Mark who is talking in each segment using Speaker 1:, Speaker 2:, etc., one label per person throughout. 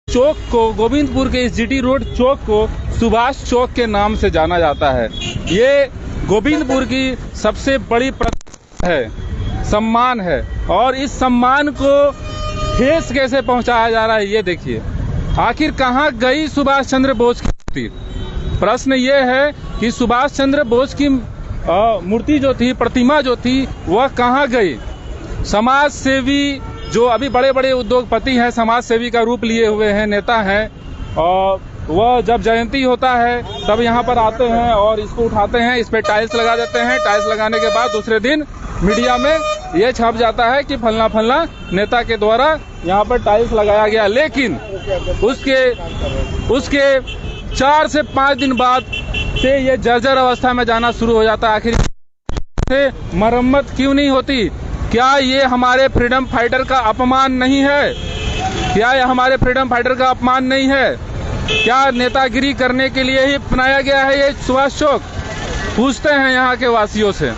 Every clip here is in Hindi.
Speaker 1: चौक को, गोविंदपुर के इस जीटी रोड चौक को सुभाष चौक के नाम से जाना जाता है। ये गोविंदपुर की सबसे बड़ी प्रतिष्ठा है, सम्मान है, और इस सम्मान को ठेस कैसे पहुंचाया जा रहा है ये देखिए। आखिर कहां गई सुभाष चंद्र बोस की मूर्ति? प्रश्न ये है कि सुभाष चंद्र बोस की मूर्ति जो थी, प्रतिमा जो थी, वह कहां गई? समाज सेवी जो अभी बड़े बड़े उद्योगपति हैं, समाज सेवी का रूप लिए हुए हैं, नेता हैं, और वह जब जयंती होता है तब यहाँ पर आते हैं और इसको उठाते हैं, इस पे टाइल्स लगा देते हैं। टाइल्स लगाने के बाद दूसरे दिन मीडिया में ये छप जाता है कि फलना फलना नेता के द्वारा यहाँ पर टाइल्स लगाया गया। लेकिन उसके 4 से 5 दिन बाद से ये जर्जर अवस्था में जाना शुरू हो जाता है। आखिर से मरम्मत क्यों नहीं होती? क्या ये हमारे फ्रीडम फाइटर का अपमान नहीं है? क्या ये हमारे फ्रीडम फाइटर का अपमान नहीं है? क्या नेतागिरी करने के लिए ही बनाया गया है ये सुभाष चौक? पूछते हैं यहाँ के वासियों से,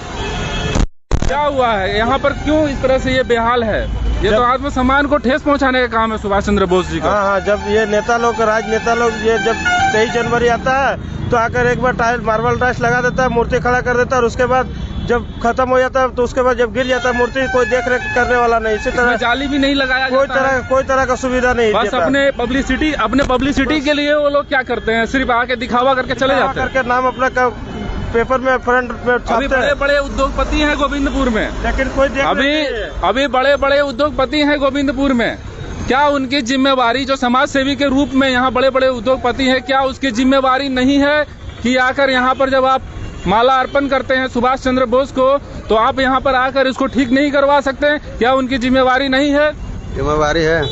Speaker 1: क्या हुआ है यहाँ पर, क्यों इस तरह से ये बेहाल है? ये तो आत्मसम्मान को ठेस पहुँचाने का काम है सुभाष चंद्र बोस जी का।
Speaker 2: हाँ, जब ये नेता लोग, राजनेता लोग, ये जब 23 जनवरी आता है तो आकर एक बार टाइल, मार्बल टाइल्स लगा देता है, मूर्ति खड़ा कर देता है, और उसके बाद जब खत्म हो जाता है तो उसके बाद जब गिर जाता है मूर्ति, कोई देख रेख करने वाला नहीं। इसी तरह
Speaker 1: जाली भी नहीं लगाया
Speaker 2: कोई तरह का सुविधा नहीं।
Speaker 1: बस अपने पब्लिसिटी के लिए वो लोग क्या करते हैं, सिर्फ आके दिखावा करके चले जाते हैं,
Speaker 2: करके नाम अपना पेपर में, फ्रंट में छापते हैं।
Speaker 1: बड़े बड़े उद्योगपति हैं गोविंदपुर में,
Speaker 2: लेकिन कोई
Speaker 1: अभी बड़े बड़े उद्योगपति हैं गोविंदपुर में। क्या उनकी जिम्मेवारी, जो समाज सेवी के रूप में यहाँ बड़े बड़े उद्योगपति हैं, क्या उसकी जिम्मेवारी नहीं है कि आकर यहाँ पर जब आप माला अर्पण करते हैं सुभाष चंद्र बोस को, तो आप यहाँ पर आकर इसको ठीक नहीं करवा सकते हैं? क्या उनकी जिम्मेवारी नहीं है?
Speaker 2: जिम्मेवारी है,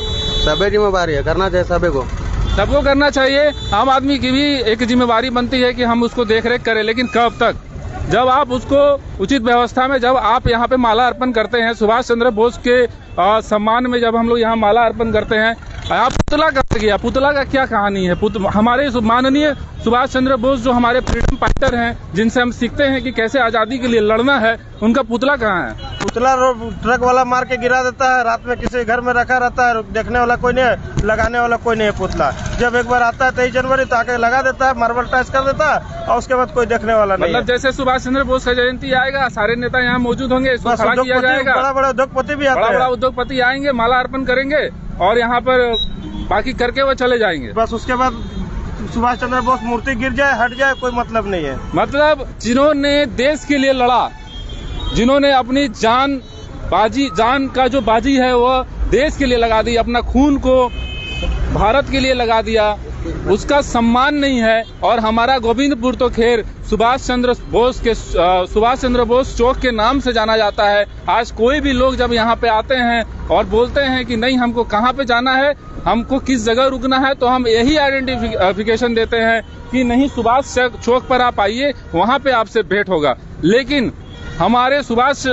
Speaker 2: सभी जिम्मेवारी है, करना चाहिए सबको
Speaker 1: करना चाहिए। आम आदमी की भी एक जिम्मेवारी बनती है कि हम उसको देख रेख करें, लेकिन कब तक? जब आप उसको उचित व्यवस्था में, जब आप यहाँ पे माला अर्पण करते हैं सुभाष चंद्र बोस के सम्मान में, जब हम लोग यहाँ माला अर्पण करते हैं, आप पुतला कहा गया, पुतला का क्या कहानी है? हमारे माननीय सुभाष चंद्र बोस जो हमारे फ्रीडम फाइटर हैं, जिनसे हम सीखते हैं कि कैसे आजादी के लिए लड़ना है, उनका पुतला कहाँ है?
Speaker 2: पुतला ट्रक वाला मार के गिरा देता है, रात में किसी घर में रखा रहता है, देखने वाला कोई नहीं है, लगाने वाला कोई नहीं है पुतला। जब एक बार आता है 23 जनवरी तो आके लगा देता है, मार्बल टाइल्स कर देता है, और उसके बाद कोई देखने वाला नहीं।
Speaker 1: मतलब जैसे सुभाष चंद्र बोस का जयंती आएगा, सारे नेता यहाँ मौजूद होंगे, इसको खड़ा किया जाएगा,
Speaker 2: बड़ा बड़ा उद्योगपति भी आते हैं,
Speaker 1: बड़ा उद्योगपति आएंगे, माला अर्पण करेंगे और यहाँ पर बाकी करके वो चले जाएंगे।
Speaker 2: बस उसके बाद सुभाष चंद्र बोस मूर्ति गिर जाए, हट जाए, कोई मतलब नहीं है।
Speaker 1: मतलब जिन्होंने देश के लिए लड़ा, जिन्होंने अपनी जान का जो बाजी है वो देश के लिए लगा दी, अपना खून को भारत के लिए लगा दिया, उसका सम्मान नहीं है। और हमारा गोविंदपुर तो खैर सुभाष चंद्र बोस चौक के नाम से जाना जाता है। आज कोई भी लोग जब यहाँ पे आते हैं और बोलते हैं कि नहीं हमको कहाँ पे जाना है, हमको किस जगह रुकना है, तो हम यही आइडेंटिफिकेशन देते हैं कि नहीं, सुभाष चौक पर आप आइए, वहाँ पे आपसे भेंट होगा। लेकिन हमारे सुभाष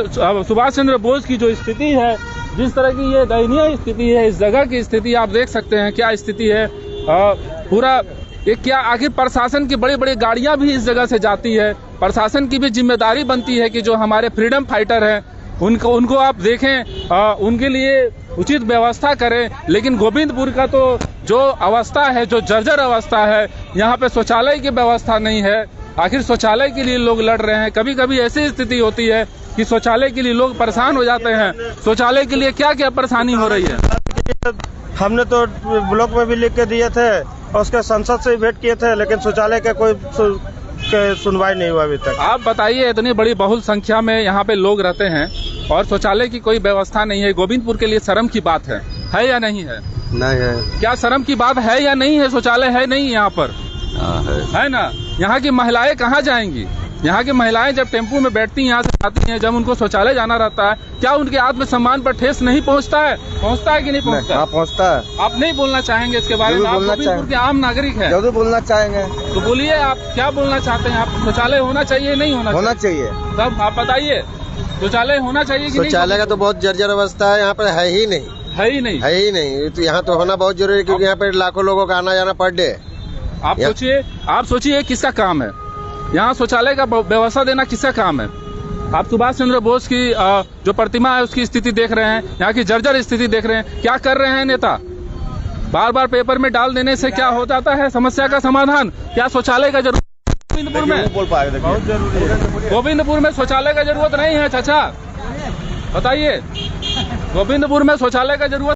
Speaker 1: चंद्र बोस की जो स्थिति है, जिस तरह की ये दयनीय स्थिति है, इस जगह की स्थिति आप देख सकते हैं क्या स्थिति है। पूरा ये क्या, आखिर प्रशासन की बड़ी बड़ी गाड़ियां भी इस जगह से जाती है। प्रशासन की भी जिम्मेदारी बनती है कि जो हमारे फ्रीडम फाइटर हैं उनको आप देखें, उनके लिए उचित व्यवस्था करें। लेकिन गोविंदपुर का तो जो अवस्था है, जो जर्जर अवस्था है, यहाँ पे शौचालय की व्यवस्था नहीं है। आखिर शौचालय के लिए लोग लड़ रहे हैं। कभी कभी ऐसी स्थिति होती है कि शौचालय के लिए लोग परेशान हो जाते हैं। शौचालय के लिए क्या क्या परेशानी हो रही है?
Speaker 2: हमने तो ब्लॉक में भी लिख के दिए थे और उसके संसद से भी भेंट किए थे, लेकिन शौचालय का कोई सुनवाई नहीं हुआ अभी तक।
Speaker 1: आप बताइए, इतनी बड़ी बहुल संख्या में यहाँ पे लोग रहते हैं और शौचालय की कोई व्यवस्था नहीं है। गोविंदपुर के लिए शर्म की बात है या नहीं है?
Speaker 2: नहीं है।
Speaker 1: क्या शर्म की बात है या नहीं है? शौचालय है नहीं यहाँ पर, है ना? यहाँ की महिलाएं कहाँ जाएंगी? यहाँ की महिलाएं जब टेम्पू में बैठती हैं, यहाँ से आती हैं, जब उनको शौचालय जाना रहता है, क्या उनके आत्मसम्मान पर ठेस नहीं पहुँचता है? पहुँचता है कि नहीं पहुँचता?
Speaker 2: हाँ, पहुँचता है।
Speaker 1: आप नहीं बोलना चाहेंगे इसके बारे में? आप गोविंदपुर के आम नागरिक हैं,
Speaker 2: जरूर बोलना चाहेंगे।
Speaker 1: तो बोलिए, आप क्या बोलना चाहते हैं? आप शौचालय होना चाहिए नहीं होना
Speaker 2: चाहिए?
Speaker 1: तब आप बताइए, शौचालय होना चाहिए कि नहीं?
Speaker 2: शौचालय का तो बहुत जर्जर अवस्था है, यहाँ पर है ही नहीं। तो यहाँ तो होना बहुत जरूरी है, क्योंकि यहाँ पे लाखों लोगों का आना जाना पर डे।
Speaker 1: आप सोचिए किसका काम है यहाँ शौचालय का व्यवस्था देना? किसका काम है? आप सुभाष चंद्र बोस की जो प्रतिमा है उसकी स्थिति देख रहे हैं, यहाँ की जर्जर स्थिति देख रहे हैं। क्या कर रहे हैं नेता? बार बार पेपर में डाल देने से क्या हो जाता है समस्या का समाधान? क्या शौचालय का जरूरत गोविंदपुर में?
Speaker 2: बहुत जरूरी है।
Speaker 1: गोविंदपुर में शौचालय का जरूरत नहीं है चाचा, बताइए। गोविंदपुर में शौचालय का जरूरत